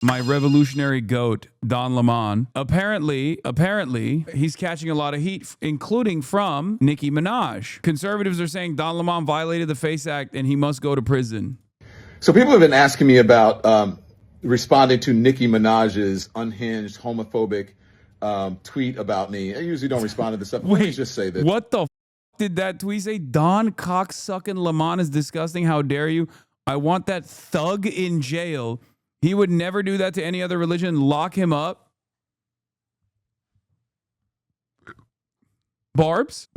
my revolutionary goat, Don Lemon. Apparently, he's catching a lot of heat, including from Nicki Minaj. Conservatives are saying Don Lemon violated the FACE Act and he must go to prison. So people have been asking me about responding to Nicki Minaj's unhinged, homophobic tweet about me. I usually don't respond to this stuff. Let me just say this. What the did that tweet say? Don cocksucking Lemon is disgusting. How dare you? I want that thug in jail. He would never do that to any other religion. Lock him up. Barbs?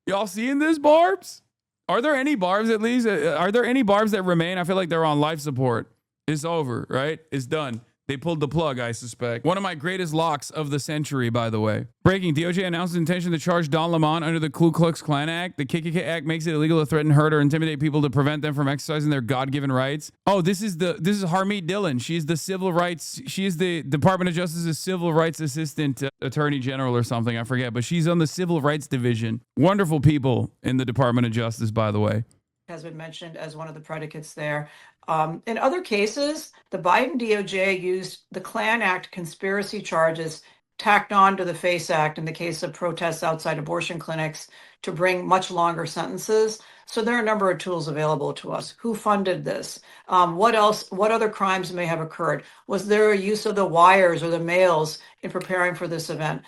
Y'all seeing this, Barbs? Are there any Barbs at least? Are there any Barbs that remain? I feel like they're on life support. It's over, right? It's done. They pulled the plug, I suspect. One of my greatest locks of the century, by the way. Breaking, DOJ announced its intention to charge Don Lemon under the Ku Klux Klan Act. The KKK Act makes it illegal to threaten, hurt, or intimidate people to prevent them from exercising their God-given rights. Oh, this is Harmeet Dillon. She's the Department of Justice's Civil Rights Assistant Attorney General or something. I forget, but she's on the Civil Rights Division. Wonderful people in the Department of Justice, by the way. Has been mentioned as one of the predicates there. In other cases, the Biden DOJ used the Klan Act conspiracy charges tacked on to the FACE Act in the case of protests outside abortion clinics to bring much longer sentences. So there are a number of tools available to us. Who funded this? What else? What other crimes may have occurred? Was there a use of the wires or the mails in preparing for this event?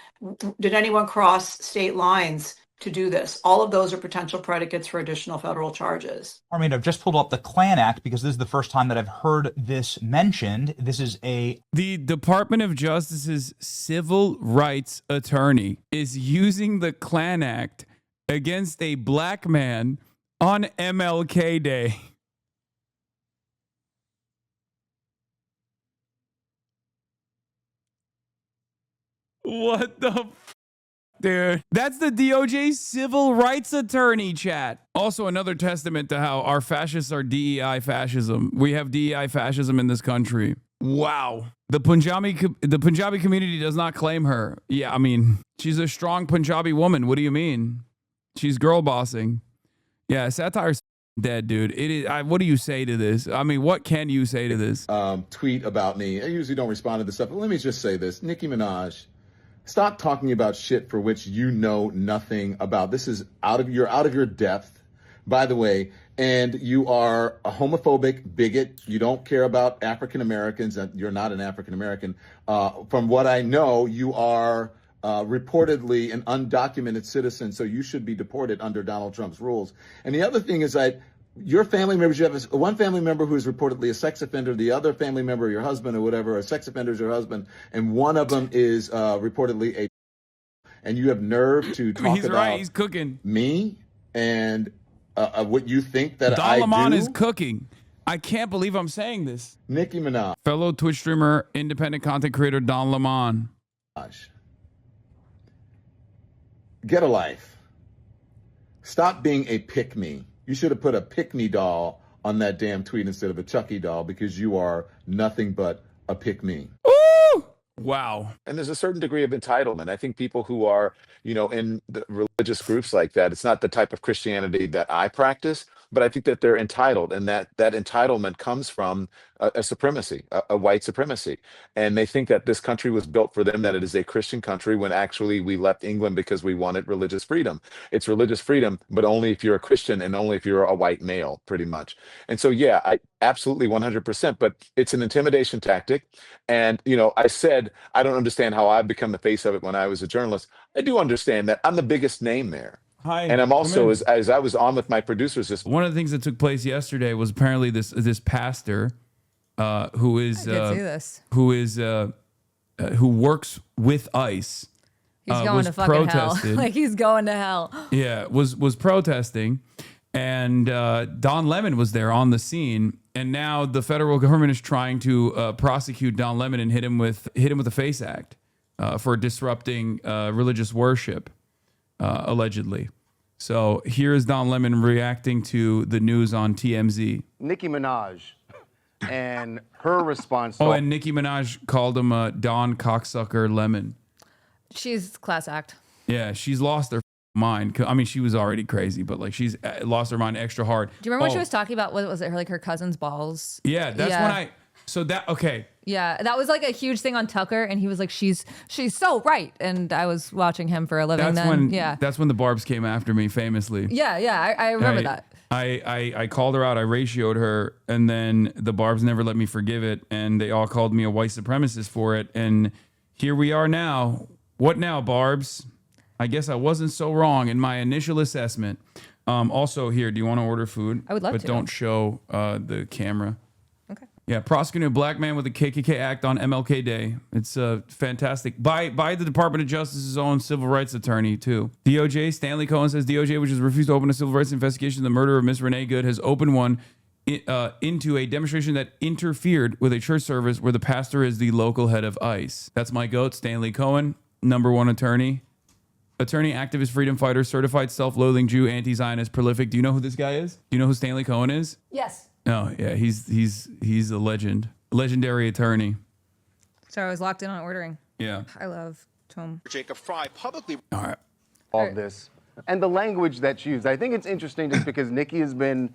Did anyone cross state lines to do this? All of those are potential predicates for additional federal charges. I've just pulled up the Klan Act because this is the first time that I've heard this mentioned. This is the Department of Justice's civil rights attorney is using the Klan Act against a black man on MLK Day. What the dude, that's the DOJ civil rights attorney, chat. Also another testament to how our fascists are DEI fascism. We have DEI fascism in this country. Wow. The Punjabi community does not claim her. Yeah, I mean, she's a strong Punjabi woman. What do you mean? She's girl bossing. Yeah, satire's dead, dude. It is. What do you say to this? I mean, what can you say to this? Tweet about me. I usually don't respond to this stuff, but let me just say this. Nicki Minaj, stop talking about shit for which you know nothing about. This is out of your depth, by the way, and you are a homophobic bigot. You don't care about African Americans, and you're not an African American. From what I know, you are reportedly an undocumented citizen, so you should be deported under Donald Trump's rules. And the other thing is that your family members, you have one family member who is reportedly a sex offender, the other family member, your husband or whatever, a sex offender is your husband, and one of them is reportedly a, and you have nerve to talk He's about right, he's cooking. Me and what you think that Don I Lemon do? is cooking. I can't believe I'm saying this. Nicki Minaj. Fellow Twitch streamer, independent content creator, Don Lemon. Get a life. Stop being a pick-me. You should have put a pick-me doll on that damn tweet instead of a Chucky doll, because you are nothing but a pick-me. Ooh! Wow. And there's a certain degree of entitlement. I think people who are, in the religious groups like that, it's not the type of Christianity that I practice, but I think that they're entitled, and that entitlement comes from a supremacy, a white supremacy. And they think that this country was built for them, that it is a Christian country, when actually we left England because we wanted religious freedom. It's religious freedom, but only if you're a Christian and only if you're a white male, pretty much. And so, yeah, I absolutely 100%, but it's an intimidation tactic. And, I said, I don't understand how I've become the face of it when I was a journalist. I do understand that I'm the biggest name there. Hi, and I'm also, as I was on with my producers, one of the things that took place yesterday was apparently this pastor who works with ICE. He's going to fucking hell. Like, he's going to hell. Yeah, was protesting, and Don Lemon was there on the scene, and now the federal government is trying to prosecute Don Lemon and hit him with the FACE Act for disrupting religious worship. Allegedly. So here is Don Lemon reacting to the news on TMZ. Nicki Minaj and her response. Oh, and Nicki Minaj called him Don Cocksucker Lemon. She's class act. Yeah, she's lost her mind. I mean, she was already crazy, but like she's lost her mind extra hard. Do you remember when she was talking about, what was it, her cousin's balls? Yeah, that's when So that, okay. Yeah, that was like a huge thing on Tucker, and he was like, "She's so right." And I was watching him for a living. That's when the Barbs came after me famously. Yeah, I remember that. I called her out. I ratioed her, and then the Barbs never let me forgive it, and they all called me a white supremacist for it. And here we are now. What now, Barbs? I guess I wasn't so wrong in my initial assessment. Also, here, do you want to order food? I would love to. But don't show the camera. Okay. Yeah, prosecuting a black man with a KKK act on MLK Day. It's fantastic. By the Department of Justice's own civil rights attorney, too. DOJ, Stanley Cohen says DOJ, which has refused to open a civil rights investigation into the murder of Miss Renee Good, has opened one into a demonstration that interfered with a church service where the pastor is the local head of ICE. That's my goat, Stanley Cohen, #1 attorney. Attorney, activist, freedom fighter, certified self-loathing Jew, anti-Zionist, prolific. Do you know who this guy is? Do you know who Stanley Cohen is? Yes. Oh, yeah, he's a legend. Legendary attorney. So I was locked in on ordering. Yeah. I love Tom. Jacob Fry publicly. All right. All of this. And the language that's used. I think it's interesting just because Nicki has been,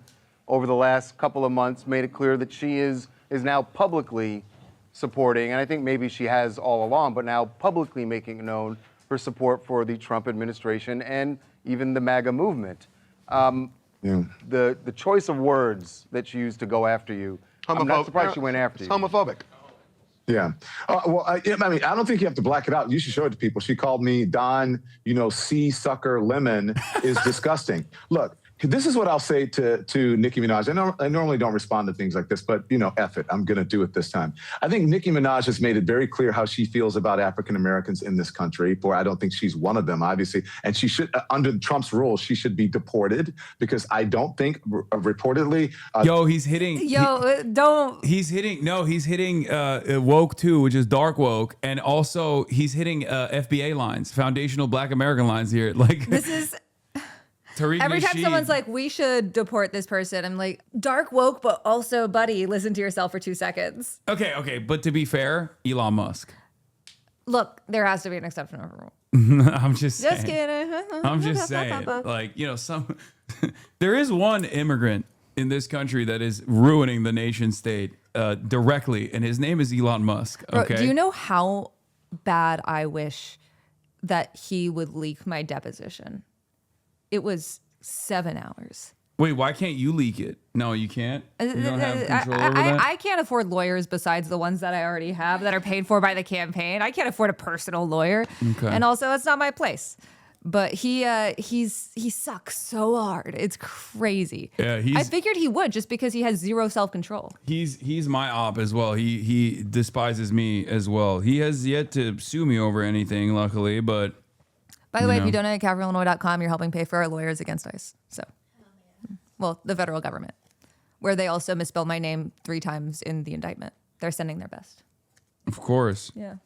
over the last couple of months, made it clear that she is now publicly supporting, and I think maybe she has all along, but now publicly making known her support for the Trump administration and even the MAGA movement. The choice of words that she used to go after you, I'm not surprised she went after you. It's homophobic. Yeah. Well, I mean, I don't think you have to black it out. You should show it to people. She called me Don, sea sucker lemon is disgusting. Look, this is what I'll say to Nicki Minaj. I normally don't respond to things like this, but, F it. I'm going to do it this time. I think Nicki Minaj has made it very clear how she feels about African Americans in this country. Boy, I don't think she's one of them, obviously. And she should, under Trump's rules, she should be deported because I don't think, reportedly... he's hitting... He's hitting woke too, which is dark woke. And also he's hitting FBA lines, foundational Black American lines here. Like this is... Tariq Every time Nasheed. someone's like, we should deport this person, I'm like, dark woke, but also, buddy, listen to yourself for 2 seconds. Okay. But to be fair, Elon Musk. Look, there has to be an exception over rule. I'm just saying. Just kidding. I'm just saying. Like, there is one immigrant in this country that is ruining the nation state directly, and his name is Elon Musk. Okay. Bro, do you know how bad I wish that he would leak my deposition? It was 7 hours. Wait, why can't you leak it? No, you can't? You don't have control over that? I can't afford lawyers besides the ones that I already have that are paid for by the campaign. I can't afford a personal lawyer. Okay. And also, it's not my place. But he sucks so hard. It's crazy. Yeah, I figured he would just because he has zero self-control. He's my op as well. He despises me as well. He has yet to sue me over anything, luckily, but... By the way, if you donate at CalvaryIllinois.com, you're helping pay for our lawyers against ICE. So, well, the federal government, where they also misspelled my name 3 times in the indictment. They're sending their best. Of course. Yeah.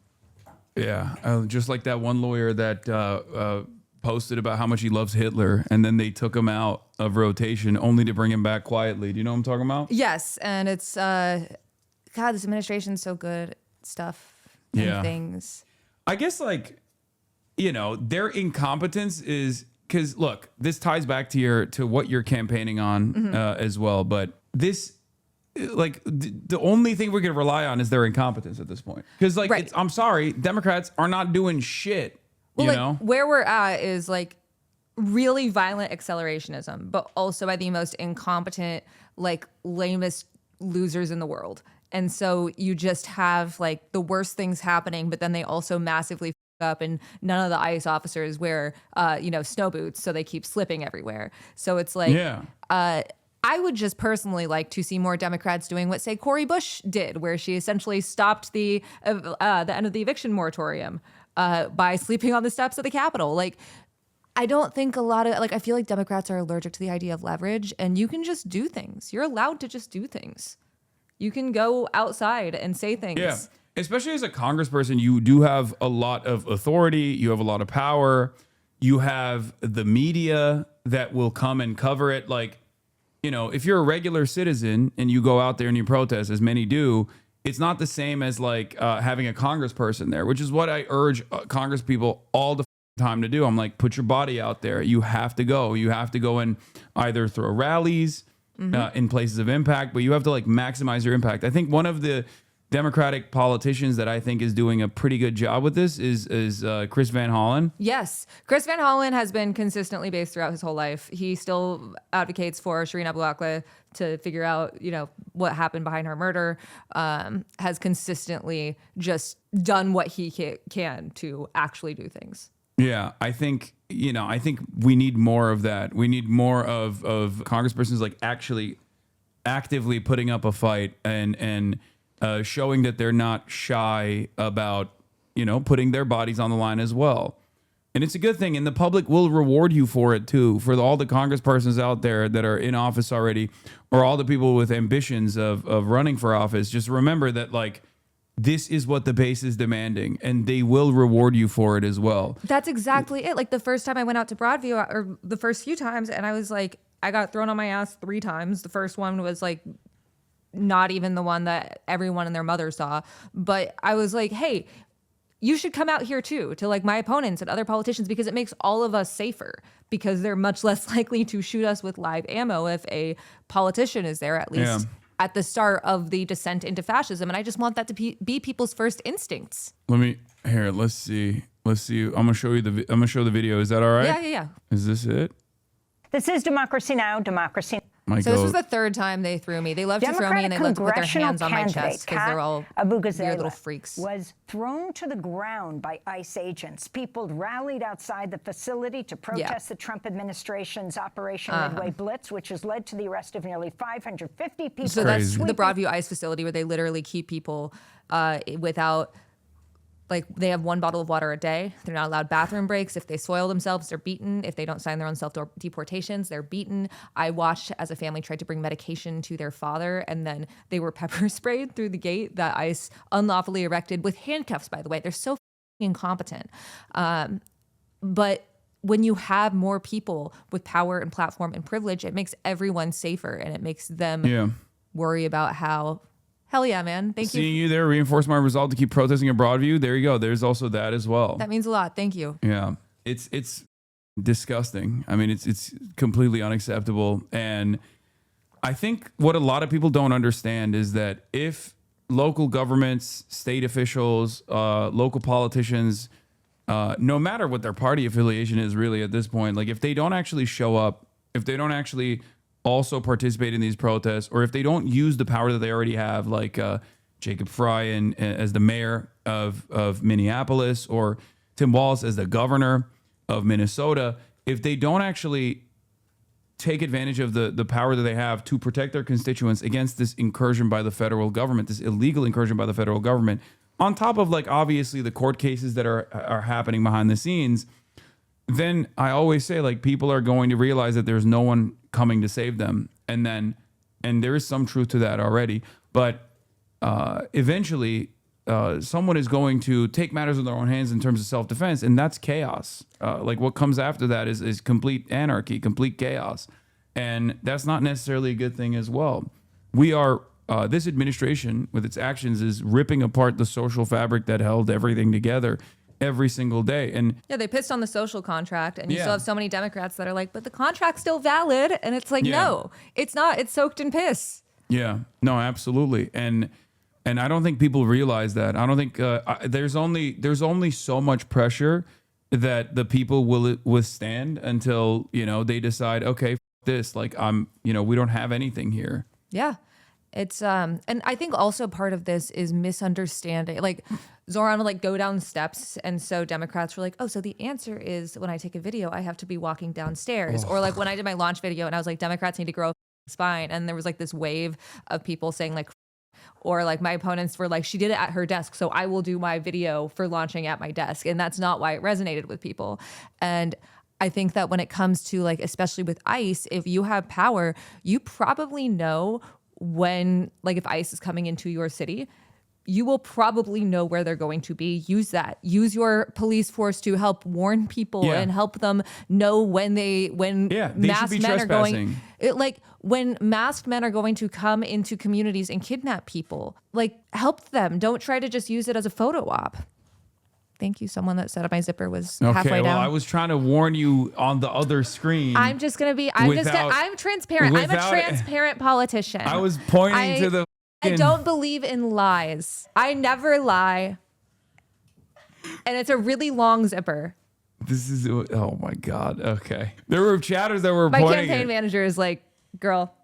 Yeah. Just like that one lawyer that posted about how much he loves Hitler, and then they took him out of rotation only to bring him back quietly. Do you know what I'm talking about? Yes. And it's, God, this administration's so good at stuff and things. I guess, their incompetence is because, look, this ties back to what you're campaigning on as well. But this, the only thing we can rely on is their incompetence at this point. Because, I'm sorry, Democrats are not doing shit. Well, where we're at is really violent accelerationism, but also by the most incompetent, lamest losers in the world. And so you just have the worst things happening, but then they also massively up, and none of the ICE officers wear snow boots, so they keep slipping everywhere. So it's I would just personally like to see more Democrats doing what, say, Cori Bush did, where she essentially stopped the end of the eviction moratorium by sleeping on the steps of the Capitol. I don't think a lot of I feel like Democrats are allergic to the idea of leverage, and you can just do things. You're allowed to just do things. You can go outside and say things. Yeah. Especially as a congressperson, you do have a lot of authority. You have a lot of power. You have the media that will come and cover it. If you're a regular citizen and you go out there and you protest, as many do, it's not the same as having a congressperson there, which is what I urge Congress people all the time to do. I'm like, put your body out there. You have to go. You have to go and either throw rallies. in places of impact, but you have to like maximize your impact. I think one of the Democratic politicians that I think is doing a pretty good job with this is Chris Van Hollen. Yes. Chris Van Hollen has been consistently based throughout his whole life. He still advocates for Shireen Abughazaleh to figure out, what happened behind her murder, has consistently just done what he can to actually do things. Yeah, I think we need more of that. We need more of congresspersons like actually actively putting up a fight and showing that they're not shy about, putting their bodies on the line as well. And it's a good thing. And the public will reward you for it, too. For all the congresspersons out there that are in office already, or all the people with ambitions of running for office, just remember that, like, this is what the base is demanding, and they will reward you for it as well. That's exactly it. Like, the first time I went out to Broadview, or the first few times, and I was like, I got thrown on my ass 3 times. The first one was like, not even the one that everyone and their mother saw. But I was like, hey, you should come out here too, to like my opponents and other politicians, because it makes all of us safer, because they're much less likely to shoot us with live ammo if a politician is there, at least at the start of the descent into fascism. And I just want that to be people's first instincts. Let's see. I'm gonna show you I'm gonna show the video. Is that all right? Yeah. Is this it? This is Democracy Now!, Democracy. So this was the 3rd time they threw me. They love to throw me, and they love to put their hands on my chest because they're all weird little freaks. Was thrown to the ground by ICE agents. People rallied outside the facility to protest the Trump administration's Operation Midway Blitz, which has led to the arrest of nearly 550 people. So that's the Broadview ICE facility, where they literally keep people without... Like, they have 1 bottle of water a day. They're not allowed bathroom breaks. If they soil themselves, they're beaten. If they don't sign their own self-deportations, they're beaten. I watched as a family tried to bring medication to their father, and then they were pepper sprayed through the gate that ICE unlawfully erected with handcuffs, by the way. They're so incompetent. But when you have more people with power and platform and privilege, it makes everyone safer, and it makes them worry about how... Hell yeah, man. Thank you. Seeing you there reinforced my resolve to keep protesting in Broadview. There you go. There's also that as well. That means a lot. Thank you. Yeah. It's disgusting. I mean, it's completely unacceptable. And I think what a lot of people don't understand is that if local governments, state officials, local politicians, no matter what their party affiliation is really at this point, like if they don't actually show up, if they don't actually also participate in these protests, or if they don't use the power that they already have, like Jacob Fry as the mayor of Minneapolis, or Tim Walsh as the governor of Minnesota, if they don't actually take advantage of the power that they have to protect their constituents against this incursion by the federal government, this illegal incursion by the federal government, on top of like obviously the court cases that are happening behind the scenes, then I always say like people are going to realize that there's no one coming to save them. And there is some truth to that already. But eventually someone is going to take matters in their own hands in terms of self-defense. And that's chaos. Like what comes after that is complete anarchy, complete chaos. And that's not necessarily a good thing as well. We are, this administration with its actions is ripping apart the social fabric that held everything together every single day. And yeah, they pissed on the social contract, and you still have so many Democrats that are like, but the contract's still valid. And it's like, no, it's not. It's soaked in piss. Yeah, no, absolutely. And I don't think people realize that. I don't think there's only so much pressure that the people will withstand until, they decide, okay, f this, like we don't have anything here. Yeah. It's and I think also part of this is misunderstanding. Like Zoran would like go down steps, and so Democrats were like, oh, so the answer is when I take a video, I have to be walking downstairs. Or like when I did my launch video and I was like, Democrats need to grow a spine, and there was like this wave of people saying like, or like my opponents were like, she did it at her desk, so I will do my video for launching at my desk. And that's not why it resonated with people. And I think that when it comes to like, especially with ICE, if you have power, you probably know when, like if ICE is coming into your city, you will probably know where they're going to be. Use that. Use your police force to help warn people and help them know when masked men are going. When masked men are going to come into communities and kidnap people, like help them. Don't try to just use it as a photo op. Thank you. Someone that set up my zipper was Okay, halfway well, down. I was trying to warn you on the other screen. I'm transparent. I'm a transparent politician. I was pointing to the. I don't believe in lies. I never lie. And it's a really long zipper. This is, oh my God. Okay. There were chatters that were My pointing campaign it. manager is like, girl.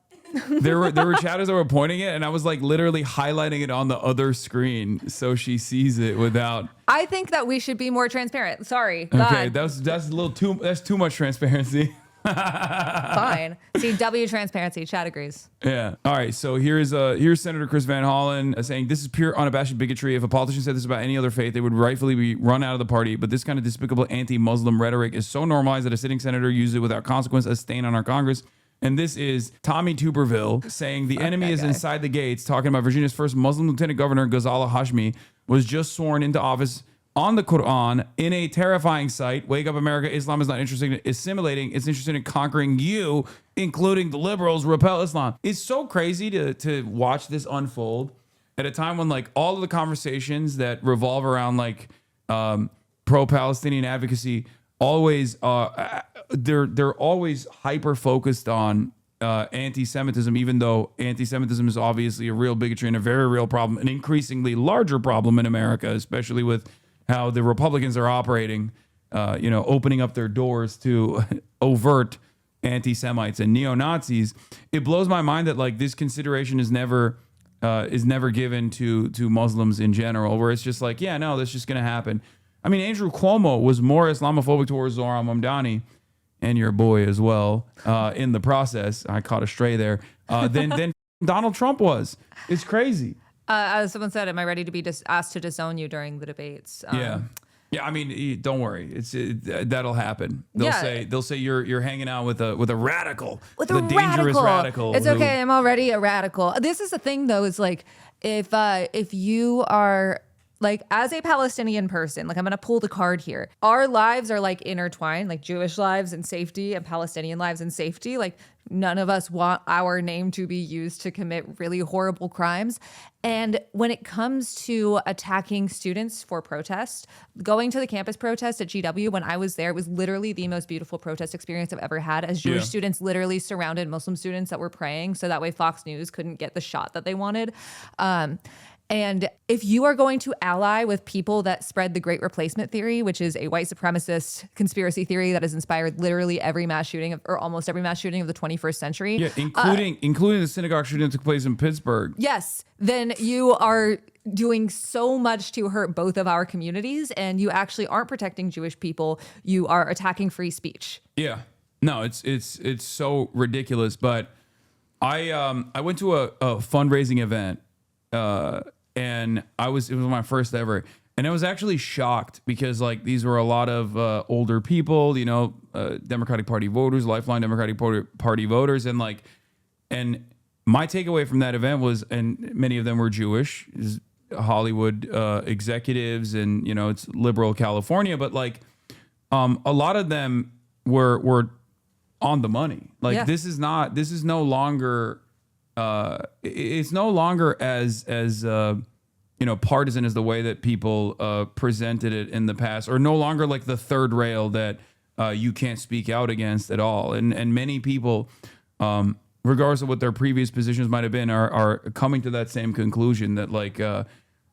There were chatters that were pointing it, and I was like literally highlighting it on the other screen so she sees it without. I think that we should be more transparent. Sorry. Okay, God. that's a little too. That's too much transparency. Fine. CW transparency. Chat agrees. Yeah. All right. So here's Senator Chris Van Hollen saying this is pure unabashed bigotry. If a politician said this about any other faith, they would rightfully be run out of the party. But this kind of despicable anti-Muslim rhetoric is so normalized that a sitting senator uses it without consequence, a stain on our Congress. And this is Tommy Tuberville saying the enemy is inside the gates, talking about Virginia's first Muslim lieutenant governor, Ghazala Hashmi, was just sworn into office on the Quran in a terrifying sight. Wake up, America. Islam is not interested in assimilating. It's interested in conquering you, including the liberals. Repel Islam. It's so crazy to watch this unfold at a time when like all of the conversations that revolve around like pro-Palestinian advocacy always they're always hyper focused on anti-Semitism, even though anti-Semitism is obviously a real bigotry and a very real problem, an increasingly larger problem in America, especially with how the Republicans are operating, opening up their doors to overt anti-Semites and neo-Nazis. It blows my mind that like this consideration is never given to Muslims in general, where it's just like, yeah, no, that's just going to happen. I mean, Andrew Cuomo was more Islamophobic towards Zohran Mamdani and your boy as well in the process. I caught a stray there. Than Donald Trump was. It's crazy. As someone said, am I ready to be asked to disown you during the debates? Yeah. I mean, don't worry. That'll happen. They'll say you're hanging out with a radical, with a dangerous radical. It's okay. I'm already a radical. This is the thing, though. Is like if you are. Like, as a Palestinian person, like, I'm going to pull the card here. Our lives are, like, intertwined, like Jewish lives and safety and Palestinian lives and safety. Like, none of us want our name to be used to commit really horrible crimes. And when it comes to attacking students for protest, going to the campus protest at GW, when I was there, it was literally the most beautiful protest experience I've ever had, as Jewish students literally surrounded Muslim students that were praying, so that way Fox News couldn't get the shot that they wanted. And if you are going to ally with people that spread the Great Replacement theory, which is a white supremacist conspiracy theory that has inspired literally every mass shooting or almost every mass shooting of the 21st century. Yeah, including the synagogue shooting that took place in Pittsburgh. Yes, then you are doing so much to hurt both of our communities, and you actually aren't protecting Jewish people. You are attacking free speech. Yeah. No, it's so ridiculous. But I went to a fundraising event. And it was my first ever, and I was actually shocked because like these were a lot of older people, Democratic Party voters, lifelong Democratic Party voters, and my takeaway from that event was, and many of them were Jewish, Hollywood executives, and it's liberal California, but like a lot of them were on the money. Like this is no longer. It's no longer as partisan as the way that people presented it in the past, or no longer like the third rail that you can't speak out against at all. And many people, regardless of what their previous positions might have been, are coming to that same conclusion that like a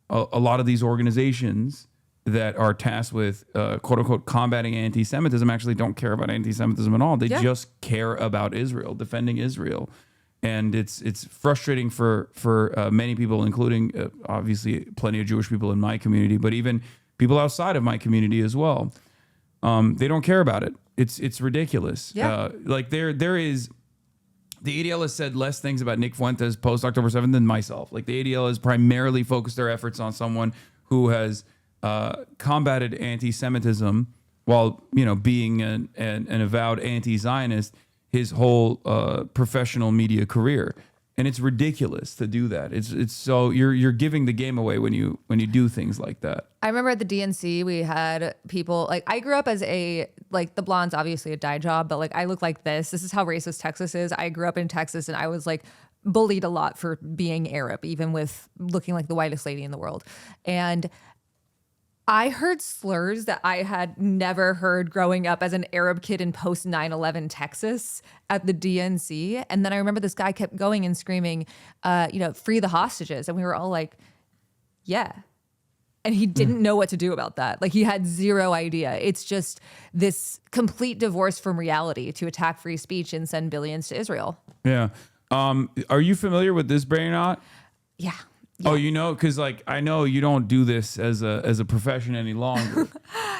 lot of these organizations that are tasked with quote unquote combating anti-Semitism actually don't care about anti-Semitism at all. They just care about Israel, defending Israel. And it's frustrating for many people, including obviously plenty of Jewish people in my community, but even people outside of my community as well. They don't care about it. It's ridiculous. Yeah. Like there is, the ADL has said less things about Nick Fuentes post October 7th than myself. Like the ADL has primarily focused their efforts on someone who has combated anti-Semitism while being an avowed anti-Zionist his whole professional media career, and it's ridiculous to do that. It's so you're giving the game away when you do things like that. I remember at the DNC we had people like, I grew up as the blonde's obviously a dye job, but like I look like this. This is how racist Texas is. I grew up in Texas, and I was like bullied a lot for being Arab, even with looking like the whitest lady in the world. And I heard slurs that I had never heard growing up as an Arab kid in post 9/11 Texas at the DNC. And then I remember this guy kept going and screaming, free the hostages. And we were all like, yeah. And he didn't know what to do about that. Like, he had zero idea. It's just this complete divorce from reality to attack free speech and send billions to Israel. Yeah. Are you familiar with this, Brainot? Yeah. Oh, because like I know you don't do this as a profession any longer,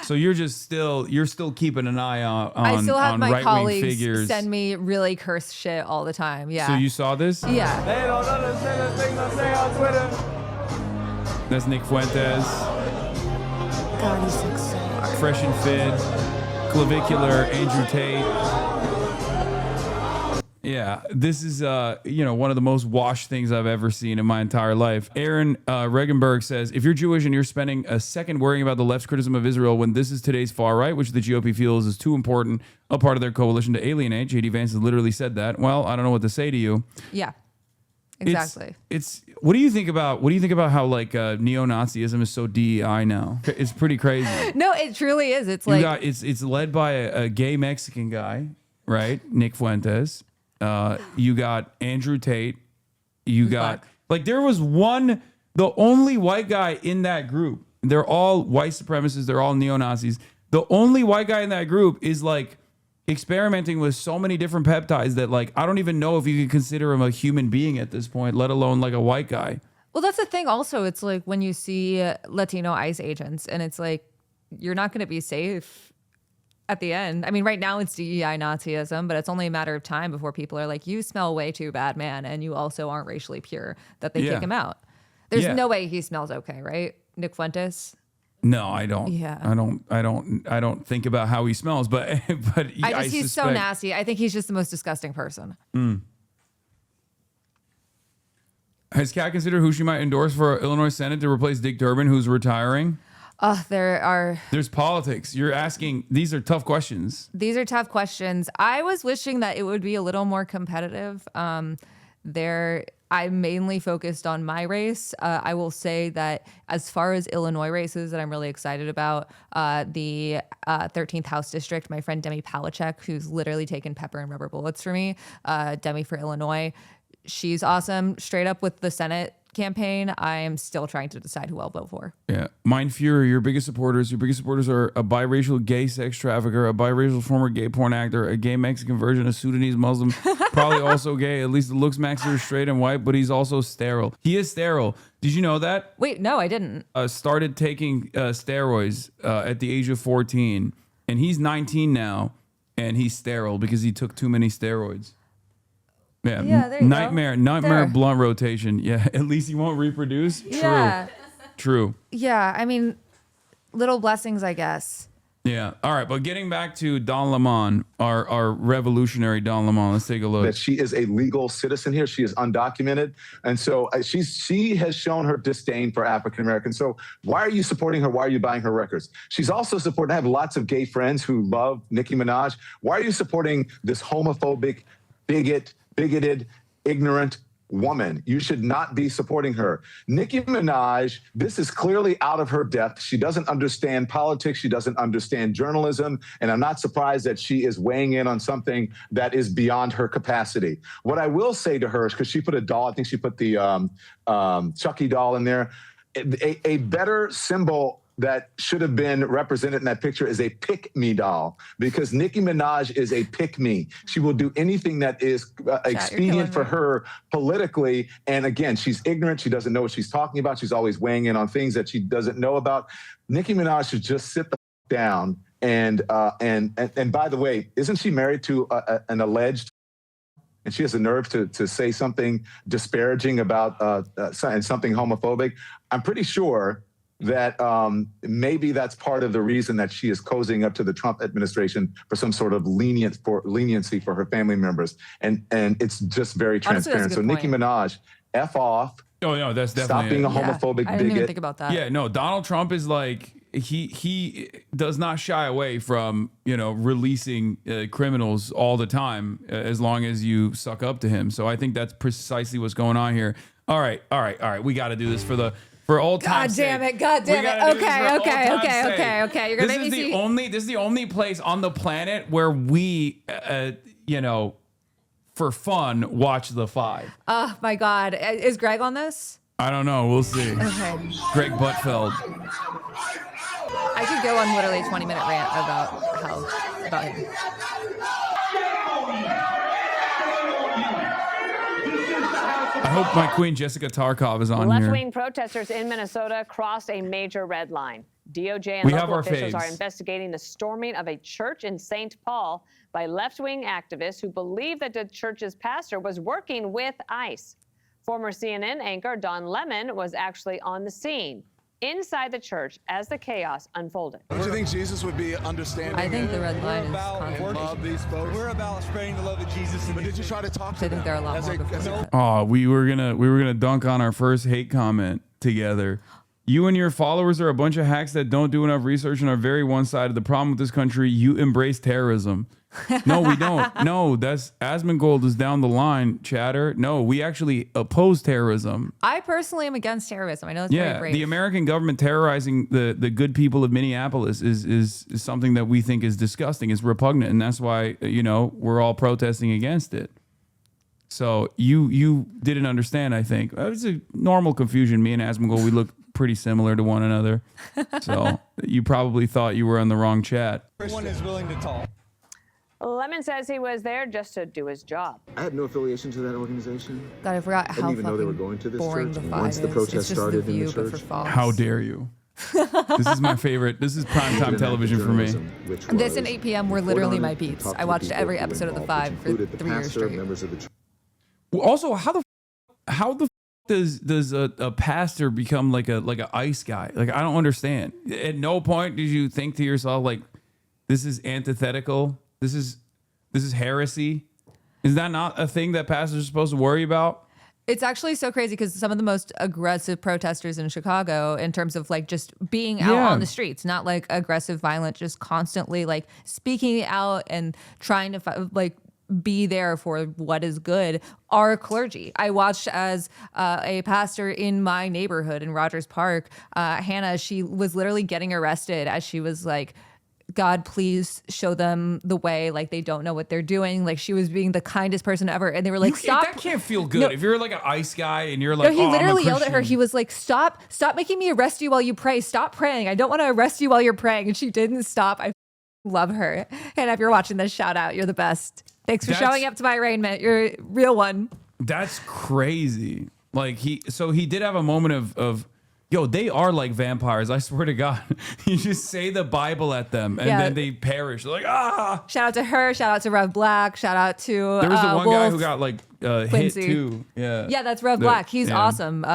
so you're still keeping an eye on I still have my right-wing colleagues figures. send me really cursed shit all the time. Yeah. So you saw this? Yeah. They don't understand the things I say on Twitter. That's Nick Fuentes. God, he sucks so hard. Fresh and Fit, Clavicular, Andrew Tate. Yeah, this is one of the most washed things I've ever seen in my entire life. Aaron Regenberg says, if you're Jewish and you're spending a second worrying about the left's criticism of Israel when this is today's far right, which the GOP feels is too important a part of their coalition to alienate, J.D. Vance has literally said that. Well, I don't know what to say to you. Yeah, exactly. It's what do you think about how like neo-Nazism is so DEI now? It's pretty crazy. No, it truly is. It's like it's led by a gay Mexican guy, right? Nick Fuentes. You got Andrew Tate. You got like there was the only white guy in that group. They're all white supremacists. They're all neo-Nazis. The only white guy in that group is like experimenting with so many different peptides that like I don't even know if you can consider him a human being at this point, let alone like a white guy. Well, that's the thing. Also, it's like when you see Latino ICE agents, and it's like you're not going to be safe at the end. I mean, right now it's DEI Nazism, but it's only a matter of time before people are like, you smell way too bad, man. And you also aren't racially pure, that they kick him out. There's no way he smells okay, right? Nick Fuentes? No, I don't. Yeah. I don't think about how he smells, but he's so nasty. I think he's just the most disgusting person. Has Kat considered who she might endorse for Illinois Senate to replace Dick Durbin, who's retiring? There's politics. You're asking, these are tough questions. These are tough questions. I was wishing that it would be a little more competitive. I'm mainly focused on my race. I will say that as far as Illinois races that I'm really excited about, the 13th House District, my friend Demi Palachek, who's literally taken pepper and rubber bullets for me, Demi for Illinois, she's awesome. Straight up with the Senate campaign, I am still trying to decide who I'll vote for. Yeah. Mind Fury, your biggest supporters are a biracial gay sex trafficker, a biracial former gay porn actor, a gay Mexican virgin, a Sudanese Muslim, probably also gay. At least it looks Max is straight and white, but he's also sterile. He is sterile. Did you know that? Wait, no, I didn't. Started taking steroids at the age of 14, and he's 19 now, and he's sterile because he took too many steroids. Yeah, there you nightmare go. Blunt rotation. Yeah, at least he won't reproduce. Yeah. True. Yeah, I mean, little blessings, I guess. Yeah. All right, but getting back to Don Lemon, our revolutionary Don Lemon. Let's take a look. That she is a legal citizen here. She is undocumented. And so she has shown her disdain for African Americans. So why are you supporting her? Why are you buying her records? She's also supporting, I have lots of gay friends who love Nicki Minaj. Why are you supporting this homophobic, bigoted, ignorant woman? You should not be supporting her. Nicki Minaj, this is clearly out of her depth. She doesn't understand politics. She doesn't understand journalism. And I'm not surprised that she is weighing in on something that is beyond her capacity. What I will say to her is, because she put a doll, I think she put the Chucky doll in there, a better symbol that should have been represented in that picture is a pick-me doll, because Nicki Minaj is a pick-me. She will do anything that is expedient for her politically. And again, she's ignorant. She doesn't know what she's talking about. She's always weighing in on things that she doesn't know about. Nicki Minaj should just sit the down. And by the way, isn't she married to an alleged? And she has the nerve to say something disparaging about and something homophobic. I'm pretty sure that maybe that's part of the reason that she is cozying up to the Trump administration for some sort of leniency for her family members. And it's just very transparent. So Nicki Minaj, F off. Oh, no, that's definitely stop being a homophobic bigot. I didn't even think about that. Yeah, no, Donald Trump is like, he does not shy away from, releasing criminals all the time, as long as you suck up to him. So I think that's precisely what's going on here. All right. We got to do this for the For old God time's damn sake. it. God We damn gotta do it. this for old Okay. time's sake. You're going to make me see. This is the only place on the planet where we, you know, for fun, watch the 5. Oh, my God. Is Greg on this? I don't know. We'll see. Okay. Greg Buttfeld. I could go on literally a 20-minute rant about him. I hope my queen Jessica Tarkov is on here. Left-wing protesters in Minnesota crossed a major red line. DOJ and We have local our officials faves. are investigating the storming of a church in St. Paul by left-wing activists who believe that the church's pastor was working with ICE. Former CNN anchor Don Lemon was actually on the scene inside the church as the chaos unfolded. Do you think Jesus would be understanding? I think the red line is love these folks. We're about spreading the love of Jesus. But did you try to talk to I think them? there are a lot more before. Oh, we were gonna dunk on our first hate comment together. You and your followers are a bunch of hacks that don't do enough research and are very one-sided. The problem with this country, you embrace terrorism. No, we don't. No, that's Asmongold is down the line, chatter. No, we actually oppose terrorism. I personally am against terrorism. I know that's very Yeah, brave. the American government terrorizing the good people of Minneapolis is something that we think is disgusting. It's repugnant, and that's why, you know, we're all protesting against it. So you didn't understand, I think. It was a normal confusion. Me and Asmongold, we look pretty similar to one another. So you probably thought you were on the wrong chat. Everyone is willing to talk. Lemon says he was there just to do his job. I had no affiliation to that organization. God, I forgot I how didn't even know they were fucking going to this boring church. the And 5 once the is. protest It's just started the in the View, but for church, Fox. How dare you? This is my favorite. This is primetime television for me. This and 8 p.m. were literally my beats. I watched every episode of The 5 for 3 years straight. Well, also, how the does a pastor become like a ICE guy? Like, I don't understand. At no point did you think to yourself, like, this is antithetical. This is heresy. Is that not a thing that pastors are supposed to worry about? It's actually so crazy because some of the most aggressive protesters in Chicago, in terms of like just being out on the streets, not like aggressive, violent, just constantly like speaking out and trying to like be there for what is good, are clergy. I watched as a pastor in my neighborhood in Rogers Park, Hannah, she was literally getting arrested as she was like, God, please show them the way. Like, they don't know what they're doing. Like, she was being the kindest person ever. And they were like, stop. That can't feel good. No. If you're like an ICE guy and you're like, No, he literally yelled at her. Christian. He was like, stop making me arrest you while you pray. Stop praying. I don't want to arrest you while you're praying. And she didn't stop. I love her. And if you're watching this, shout out. You're the best. Thanks for showing up to my arraignment. You're a real one. That's crazy. Like, he did have a moment of yo, they are like vampires. I swear to God. You just say the Bible at them and then they perish. They're like, ah. Shout out to her. Shout out to Rev Black. Shout out to There was the one guy Wolf. who got like hit Quincy. too. Yeah. Yeah, that's Rev Black. He's awesome.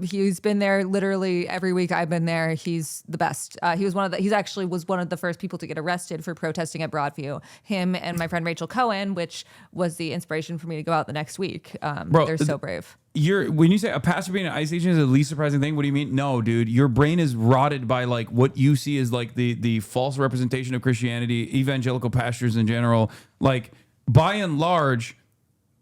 He's been there literally every week I've been there. He's the best. He actually was one of the first people to get arrested for protesting at Broadview. Him and my friend Rachel Cohen, which was the inspiration for me to go out the next week. Bro, they're so brave. When you say a pastor being an ICE agent is the least surprising thing, what do you mean? No, dude, your brain is rotted by like what you see as like the false representation of Christianity, evangelical pastors in general. Like, by and large,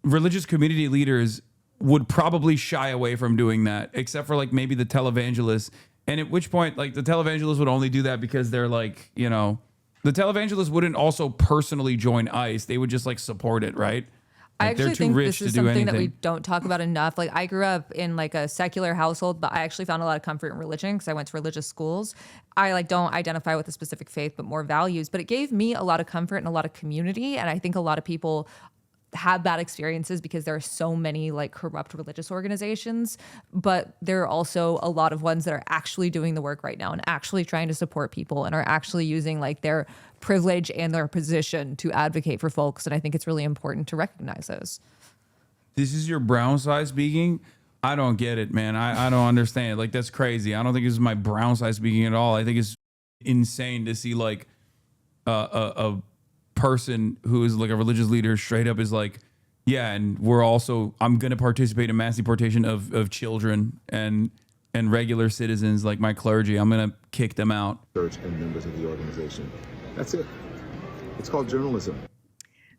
religious community leaders would probably shy away from doing that, except for like maybe the televangelists. And at which point, like, the televangelists would only do that because they're like, you know, the televangelists wouldn't also personally join ICE. They would just like support it, right? I Like, actually they're too think rich this to is do something that we anything. don't talk about enough. Like, I grew up in like a secular household, but I actually found a lot of comfort in religion because I went to religious schools. I like don't identify with a specific faith, but more values. But it gave me a lot of comfort and a lot of community. And I think a lot of people have bad experiences because there are so many like corrupt religious organizations, but there are also a lot of ones that are actually doing the work right now and actually trying to support people and are actually using like their privilege and their position to advocate for folks. And I think it's really important to recognize those. This is your brown side speaking. I don't get it, man. I don't understand. Like, that's crazy. I don't think this is my brown side speaking at all. I think it's insane to see like a person who is like a religious leader straight up is like, yeah, and I'm going to participate in mass deportation of children and regular citizens like my clergy. I'm going to kick them out. Church and members of the organization. That's it. It's called journalism.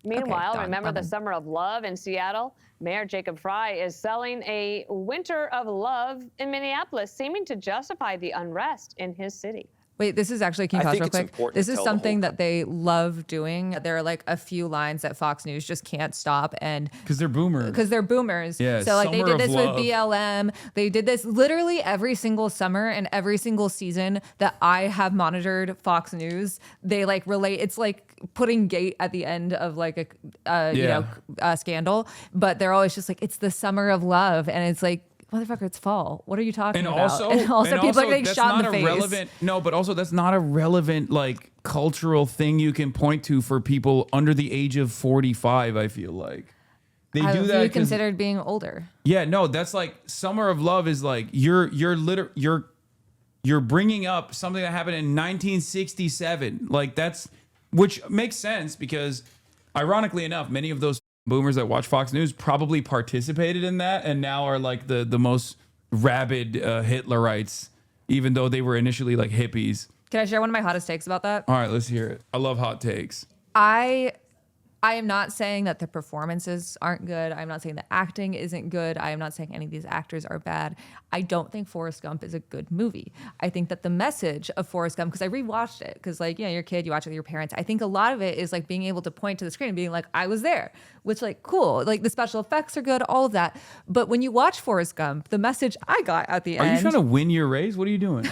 Meanwhile, done. remember the Summer of Love in Seattle? Mayor Jacob Fry is selling a Winter of Love in Minneapolis, seeming to justify the unrest in his city. Wait, this is actually, can you I pause think real it's quick? important This to is tell the whole something that they love doing. There are like a few lines that Fox News just can't stop, and Because they're boomers. because they're boomers. Yeah, so like they Summer did of this Love. with BLM. They did this literally every single summer and every single season that I have monitored Fox News. They like relate. It's like putting gate at the end of like a scandal, but they're always just like, it's the summer of love, and it's like, motherfucker, it's fall. What are you talking And about? also, people are getting that's shot in not the a face. relevant. No, but also that's not a relevant like cultural thing you can point to for people under the age of 45. I feel like they do Have that. you 'cause- considered being older? Yeah, no, that's like Summer of Love is like you're bringing up something that happened in 1967. Like that's, which makes sense because ironically enough, many of those boomers that watch Fox News probably participated in that and now are like the most rabid Hitlerites, even though they were initially like hippies. Can I share one of my hottest takes about that? All right, let's hear it. I love hot takes. I am not saying that the performances aren't good. I'm not saying the acting isn't good. I am not saying any of these actors are bad. I don't think Forrest Gump is a good movie. I think that the message of Forrest Gump, because I rewatched it, because like, you know, you're a kid, you watch it with your parents. I think a lot of it is like being able to point to the screen and being like, I was there, which like, cool. Like the special effects are good, all of that. But when you watch Forrest Gump, the message I got at the end. Are you trying to win your race? What are you doing?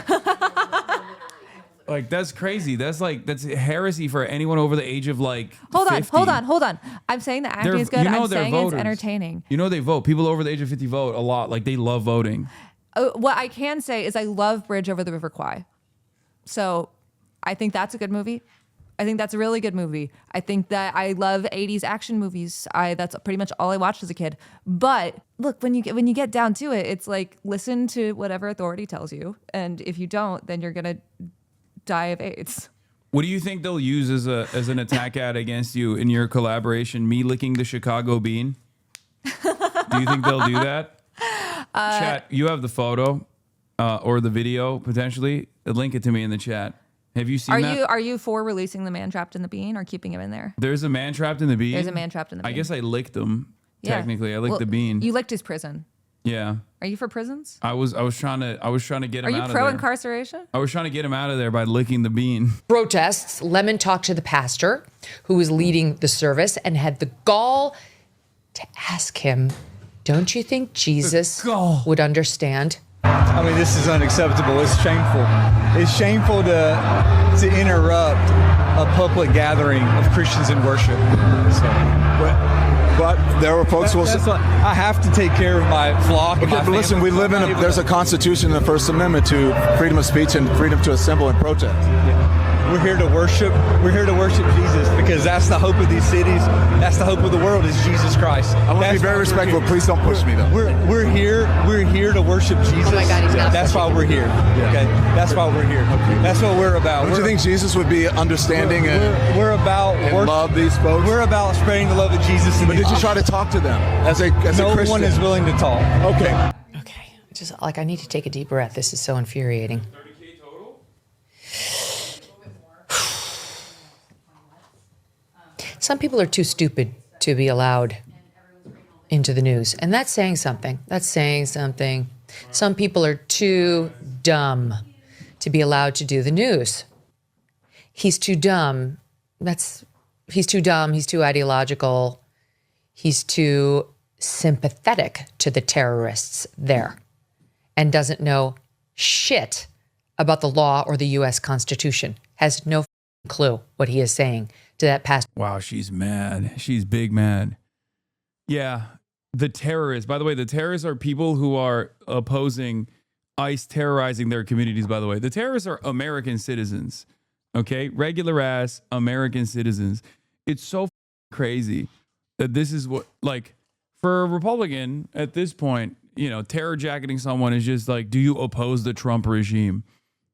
Like, that's crazy. That's heresy for anyone over the age of like 50. Hold on. I'm saying the acting is good. I'm saying it's entertaining. You know they vote. People over the age of 50 vote a lot. Like they love voting. What I can say is I love Bridge Over the River Kwai. So I think that's a good movie. I think that's a really good movie. I think that I love 80s action movies. That's pretty much all I watched as a kid. But look, when you get down to it, it's like listen to whatever authority tells you. And if you don't, then you're going to die of AIDS. What do you think they'll use as an attack ad against you in your collaboration? Me licking the Chicago bean? Do you think they'll do that? Chat, you have the photo or the video potentially. Link it to me in the chat. Have you seen that? Are you for releasing the man trapped in the bean or keeping him in there? There's a man trapped in the bean. There's a man trapped in the bean. I guess I licked him. Yeah. Technically, I licked the bean. You licked his prison. Yeah. Are you for prisons? I was trying to get him out of there. Are you pro incarceration? I was trying to get him out of there by licking the bean. Protests. Lemon talked to the pastor who was leading the service and had the gall to ask him, don't you think Jesus would understand? I mean, this is unacceptable. It's shameful. It's shameful to interrupt a public gathering of Christians in worship. But there were folks who will say, I have to take care of my flock. okay, but listen, we live there's a constitution in the First Amendment to freedom of speech and freedom to assemble and protest. We're here to worship. We're here to worship Jesus because that's the hope of these cities. That's the hope of the world is Jesus Christ. I want to be very respectful. Please don't push me, though. We're here to worship Jesus. Oh my God, he's not that's why we're here. Okay, that's why we're here. That's what we're about. Don't you think Jesus would be understanding we're about and love these folks? We're about spreading the love of Jesus. But did you try to talk to them as a Christian? No one is willing to talk. Okay. Okay, just like I need to take a deep breath. This is so infuriating. Some people are too stupid to be allowed into the news. And that's saying something. That's saying something. Some people are too dumb to be allowed to do the news. He's too dumb. He's too dumb. He's too ideological. He's too sympathetic to the terrorists there and doesn't know shit about the law or the U.S. Constitution. Has no clue what he is saying to that pastor. Wow, she's mad. She's big mad. Yeah, the terrorists. By the way, the terrorists are people who are opposing ICE terrorizing their communities, by the way. The terrorists are American citizens, okay? Regular ass American citizens. It's so crazy that this is what, like, for a Republican at this point, you know, terror jacketing someone is just like, do you oppose the Trump regime?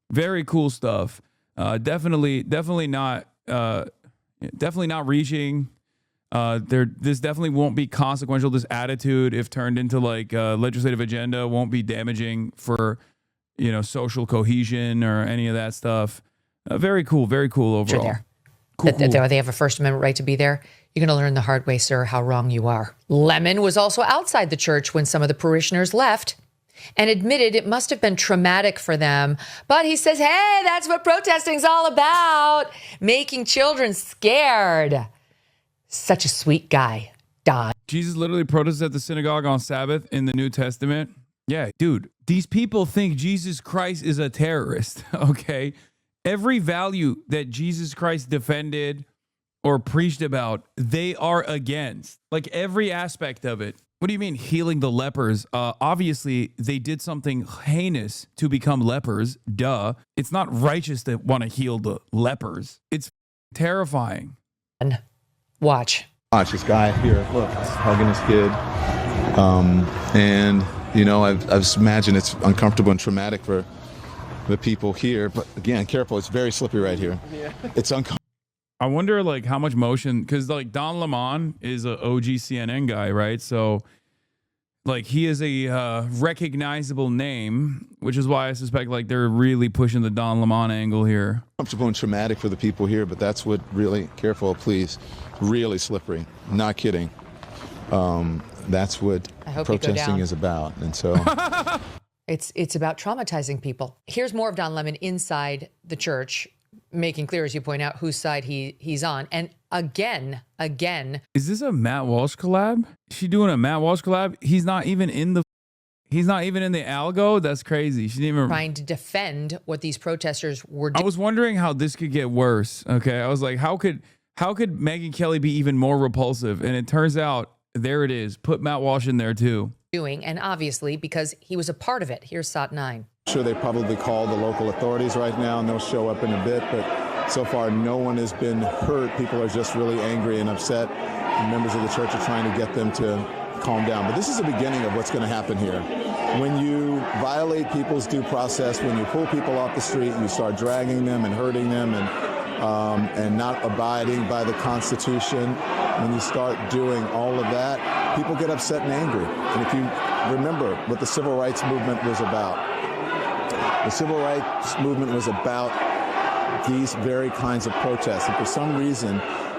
Very cool stuff. Definitely not reaching. This definitely won't be consequential. This attitude, if turned into like a legislative agenda, won't be damaging for, you know, social cohesion or any of that stuff. Very cool overall. Sure, Cool. they have a First Amendment right to be there. You're going to learn the hard way, sir, how wrong you are. Lemon was also outside the church when some of the parishioners left and admitted it must have been traumatic for them. But he says, hey, that's what protesting's all about. Making children scared. Such a sweet guy. Died. Jesus literally protested at the synagogue on Sabbath in the New Testament. Yeah, dude, these people think Jesus Christ is a terrorist, okay? Every value that Jesus Christ defended or preached about, they are against. Like every aspect of it. What do you mean healing the lepers? Obviously, they did something heinous to become lepers. Duh. It's not righteous to want to heal the lepers. It's terrifying. Watch. Watch this guy here. Look, he's hugging his kid. And, you know, I've imagined it's uncomfortable and traumatic for the people here. But again, careful. It's very slippery right here. Yeah. It's uncomfortable. I wonder like how much motion, because like Don Lemon is a OG CNN guy, right? So like he is a recognizable name, which is why I suspect like they're really pushing the Don Lemon angle here. Comfortable and traumatic for the people here, but that's what really, careful, please, really slippery. Not kidding. That's what protesting is about. And so it's about traumatizing people. Here's more of Don Lemon inside the church, making clear, as you point out, whose side he's on. And again. Is this a Matt Walsh collab? Is she doing a Matt Walsh collab? He's not even in the algo? That's crazy. She didn't even trying to defend what these protesters were doing. I was wondering how this could get worse. Okay. I was like, how could Megyn Kelly be even more repulsive? And it turns out, there it is. Put Matt Walsh in there too. And obviously, because he was a part of it. Here's SOT 9. I'm sure they probably call the local authorities right now, and they'll show up in a bit. But so far, no one has been hurt. People are just really angry and upset. And members of the church are trying to get them to calm down. But this is the beginning of what's going to happen here. When you violate people's due process, when you pull people off the street, you start dragging them and hurting them and not abiding by the Constitution. When you start doing all of that, people get upset and angry. And if you remember what the Civil Rights Movement was about, the Civil Rights Movement was about these very kinds of protests. And for some reason,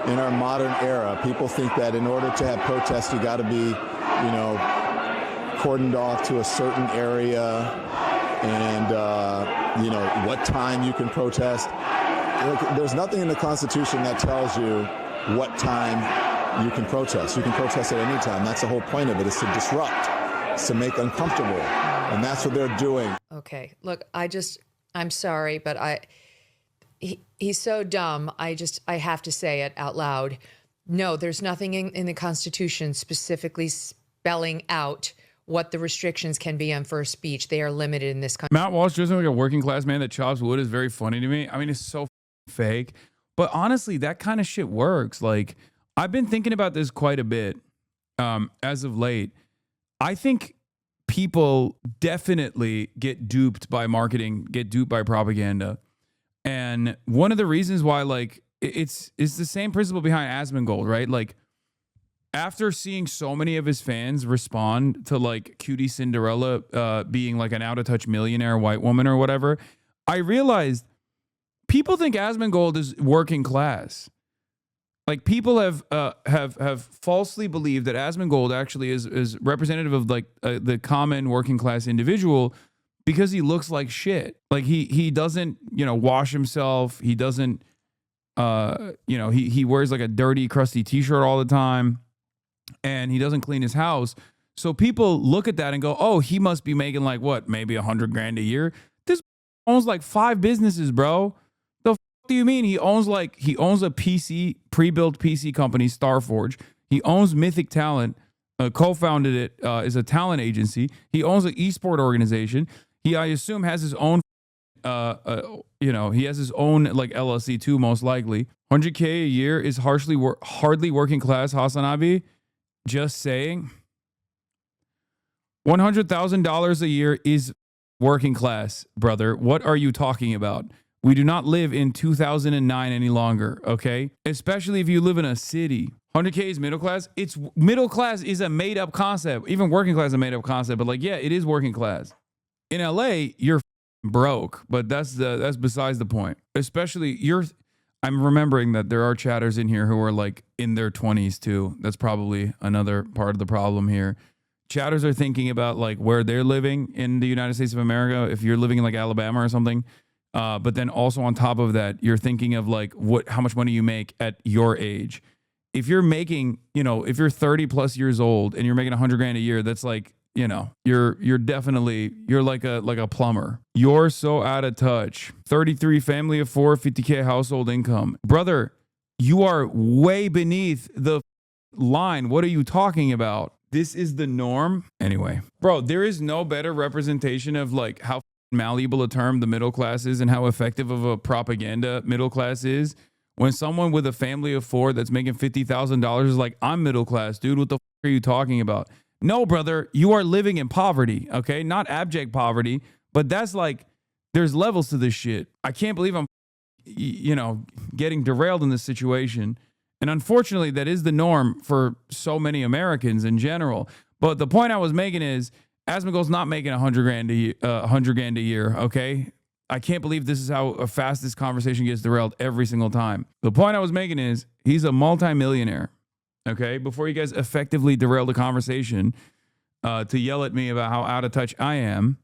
in our modern era, people think that in order to have protests, you got to be, cordoned off to a certain area and, what time you can protest. There's nothing in the Constitution that tells you what time you can protest. You can protest at any time. That's the whole point of it, is to disrupt. It's to make uncomfortable. And that's what they're doing. Okay. Look, I'm sorry, but he's so dumb. I have to say it out loud. No, there's nothing in the Constitution specifically spelling out what the restrictions can be on first speech. They are limited in this country. Matt Walsh dressing like a working class man that chops wood is very funny to me. I mean, it's so fake. But honestly, that kind of shit works. Like, I've been thinking about this quite a bit as of late. I think people definitely get duped by marketing, get duped by propaganda. And one of the reasons why, like, it's the same principle behind Asmongold, right? Like, after seeing so many of his fans respond to, like, Cutie Cinderella being, like, an out-of-touch millionaire white woman or whatever, I realized people think Asmongold is working class. Like, people have falsely believed that Asmongold actually is representative of, like, the common working class individual because he looks like shit. Like, he doesn't, wash himself. He doesn't, he wears like a dirty, crusty t-shirt all the time, and he doesn't clean his house. So people look at that and go, oh, he must be making like what, maybe $100,000 a year. This owns like 5 businesses, bro. The do you mean? He owns a PC, pre-built PC company, Starforge. He owns Mythic Talent, co-founded it, is a talent agency. He owns an esport organization. He, I assume, has his own, he has his own like LLC too, most likely. $100K a year is hardly working class, HasanAbi. Just saying. $100,000 a year is working class, brother. What are you talking about? We do not live in 2009 any longer, okay? Especially if you live in a city. 100K is middle class. It's middle class is a made up concept. Even working class is a made up concept, but like, yeah, it is working class. In LA, you're broke, but that's besides the point. Especially I'm remembering that there are chatters in here who are like in their 20s too. That's probably another part of the problem here. Chatters are thinking about like where they're living in the United States of America. If you're living in like Alabama or something, but then also on top of that, you're thinking of like how much money you make at your age. If you're making, if you're 30 plus years old and you're making $100,000 a year, that's like, you're definitely, you're like a plumber. You're so out of touch. 33, family of 4, 50K household income. Brother, you are way beneath the line. What are you talking about? This is the norm. Anyway, bro, there is no better representation of like how malleable a term the middle class is and how effective of a propaganda middle class is. When someone with a family of 4 that's making $50,000 is like, I'm middle class, dude. What the are you talking about? No, brother, you are living in poverty, okay? Not abject poverty, but that's like, there's levels to this shit. I can't believe I'm, getting derailed in this situation. And unfortunately, that is the norm for so many Americans in general. But the point I was making is, Asmongold's not making $100,000 a year, okay? I can't believe this is how fast this conversation gets derailed every single time. The point I was making is, he's a multimillionaire, okay? Before you guys effectively derail the conversation to yell at me about how out of touch I am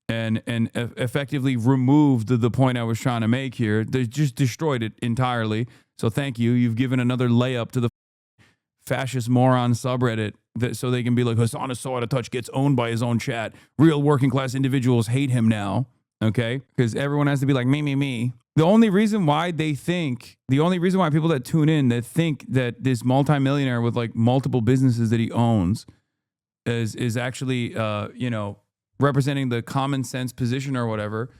and effectively removed the point I was trying to make here, they just destroyed it entirely. So thank you. You've given another layup to the fascist moron subreddit so they can be like, Hasan is so out of touch, gets owned by his own chat. Real working class individuals hate him now, okay? Because everyone has to be like, me. The only reason why people that tune in that think that this multimillionaire with like multiple businesses that he owns is actually, representing the common sense position or whatever,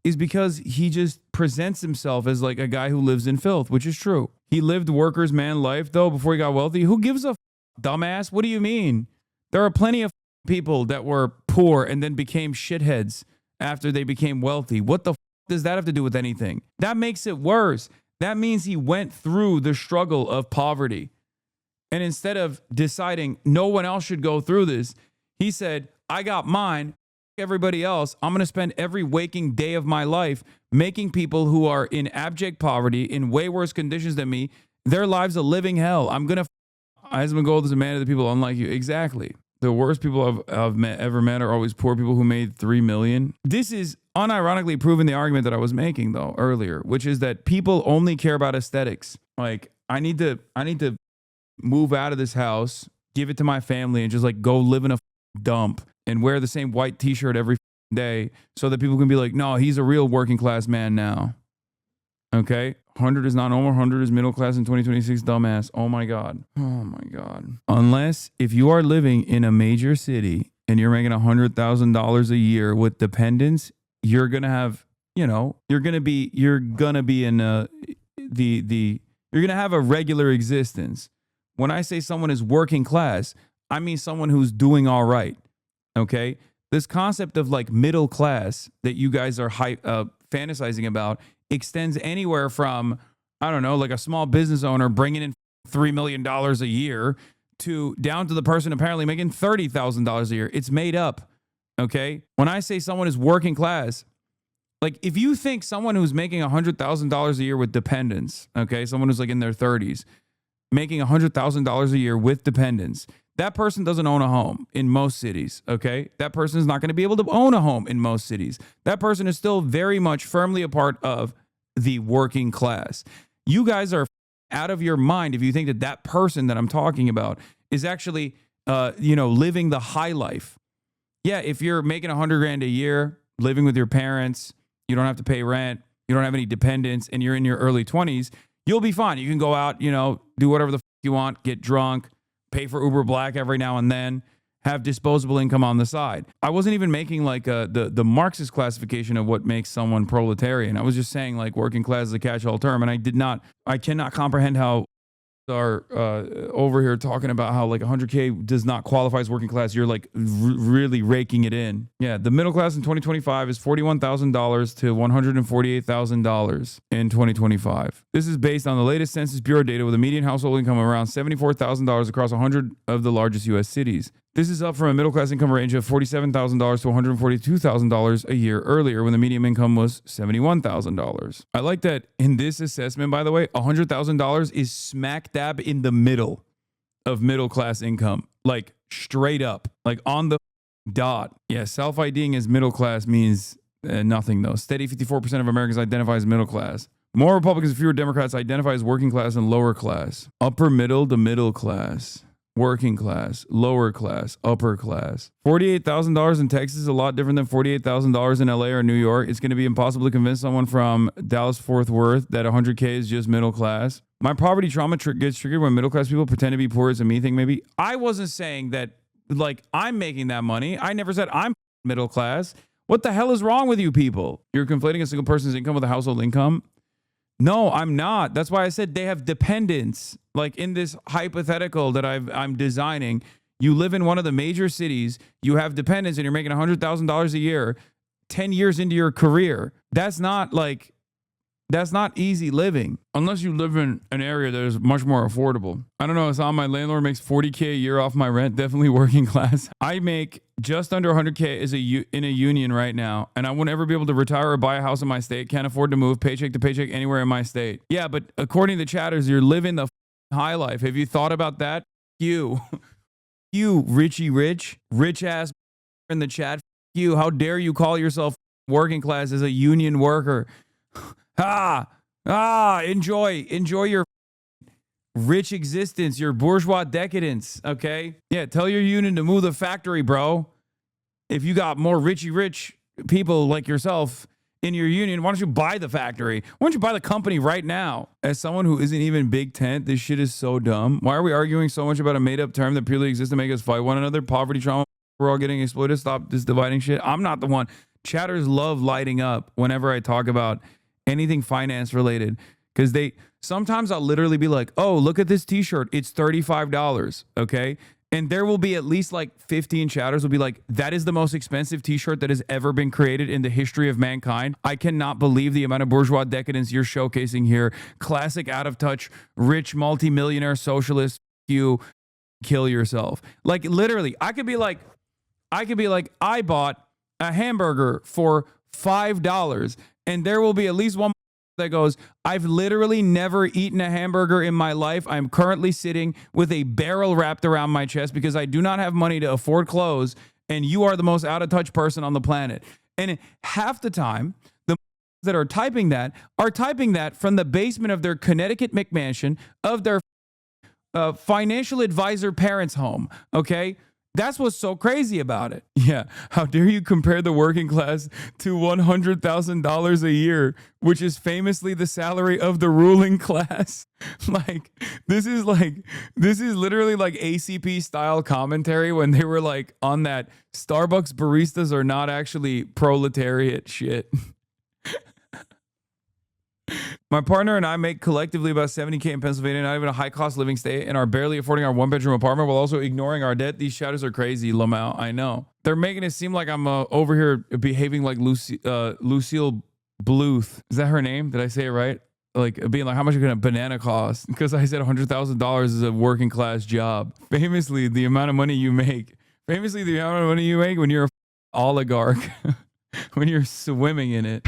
is because he just presents himself as like a guy who lives in filth, which is true. He lived worker's man life though before he got wealthy. Who gives a dumbass? What do you mean? There are plenty of people that were poor and then became shitheads after they became wealthy. What the does that have to do with anything? That makes it worse. That means he went through the struggle of poverty. And instead of deciding no one else should go through this, he said, I got mine. Everybody else, I'm going to spend every waking day of my life making people who are in abject poverty in way worse conditions than me, their lives a living hell. I'm going to Asmongold is a man of the people unlike you. Exactly. The worst people I've ever met are always poor people who made 3 million. This is unironically proving the argument that I was making though earlier, which is that people only care about aesthetics. Like I need to move out of this house, give it to my family and just like go live in a dump and wear the same white t-shirt every day so that people can be like, no, he's a real working class man now. Okay? 100 is not normal. 100 is middle class in 2026, dumbass. Oh my God. Oh my God. Unless if you are living in a major city and you're making $100,000 a year with dependents, you're going to have, you're going to be in you're going to have a regular existence. When I say someone is working class, I mean someone who's doing all right. Okay, this concept of like middle class that you guys are fantasizing about extends anywhere from, I don't know, like a small business owner bringing in $3 million a year to down to the person apparently making $30,000 a year. It's made up. Okay, when I say someone is working class, like if you think someone who's making $100,000 a year with dependents, okay, someone who's like in their 30s making $100,000 a year with dependents, that person doesn't own a home in most cities, okay? That person is not going to be able to own a home in most cities. That person is still very much firmly a part of the working class. You guys are out of your mind if you think that that person that I'm talking about is actually, living the high life. Yeah, if you're making $100,000 a year, living with your parents, you don't have to pay rent, you don't have any dependents, and you're in your early 20s, you'll be fine. You can go out, do whatever the you want, get drunk, pay for Uber Black every now and then, have disposable income on the side. I wasn't even making like the Marxist classification of what makes someone proletarian. I was just saying like working class is a catch-all term, and I cannot comprehend how are over here talking about how like 100K does not qualify as working class. You're like really raking it in. Yeah, the middle class in 2025 is $41,000 to $148,000 in 2025. This is based on the latest Census Bureau data with a median household income of around $74,000 across 100 of the largest U.S. cities. This is up from a middle class income range of $47,000 to $142,000 a year earlier when the median income was $71,000. I like that in this assessment, by the way, $100,000 is smack dab in the middle of middle class income, like straight up, like on the dot. Yeah, self-IDing as middle class means nothing though. Steady 54% of Americans identify as middle class. More Republicans and fewer Democrats identify as working class and lower class. Upper middle to middle class. Working class, lower class, upper class. $48,000 in Texas is a lot different than $48,000 in LA or New York. It's going to be impossible to convince someone from Dallas-Fort Worth that 100K is just middle class. My poverty trauma gets triggered when middle class people pretend to be poor. It's a me thing, maybe. I wasn't saying that, like, I'm making that money. I never said I'm middle class. What the hell is wrong with you people? You're conflating a single person's income with a household income? No, I'm not. That's why I said they have dependents. Like in this hypothetical that I'm designing, you live in one of the major cities, you have dependents, and you're making $100,000 a year, 10 years into your career. That's not easy living unless you live in an area that is much more affordable. I don't know. It's on my landlord makes $40K a year off my rent. Definitely working class. I make just under $100K in a union right now, and I won't ever be able to retire or buy a house in my state. Can't afford to move paycheck to paycheck anywhere in my state. Yeah, but according to chatters, you're living the high life. Have you thought about that? You Richie rich ass in the chat. You, how dare you call yourself working class as a union worker? Enjoy your rich existence, your bourgeois decadence, okay? Yeah, tell your union to move the factory, bro. If you got more rich people like yourself in your union, why don't you buy the factory? Why don't you buy the company right now? As someone who isn't even big tent, this shit is so dumb. Why are we arguing so much about a made-up term that purely exists to make us fight one another? Poverty, trauma, we're all getting exploited. Stop this dividing shit. I'm not the one. Chatters love lighting up whenever I talk about anything finance related, because sometimes I'll literally be like, oh, look at this t-shirt, it's $35, okay? And there will be at least like 15 chatters will be like, that is the most expensive t-shirt that has ever been created in the history of mankind. I cannot believe the amount of bourgeois decadence you're showcasing here. Classic, out of touch, rich multimillionaire socialist, you kill yourself. Like literally, I could be like, I bought a hamburger for $5, and there will be at least one that goes, I've literally never eaten a hamburger in my life. I'm currently sitting with a barrel wrapped around my chest because I do not have money to afford clothes, and you are the most out of touch person on the planet. And half the time, the that are typing that from the basement of their Connecticut McMansion of their financial advisor parents' home, okay? That's what's so crazy about it. Yeah. How dare you compare the working class to $100,000 a year, which is famously the salary of the ruling class. This is literally like ACP style commentary when they were like on that Starbucks baristas are not actually proletariat shit. My partner and I make collectively about $70K in Pennsylvania, not even a high cost living state, and are barely affording our 1-bedroom apartment while also ignoring our debt. These shadows are crazy, Lamau. I know. They're making it seem like I'm over here behaving like Lucille Bluth. Is that her name? Did I say it right? Like being like, how much can a banana cost? Because I said $100,000 is a working class job. Famously, the amount of money you make when you're an oligarch, when you're swimming in it.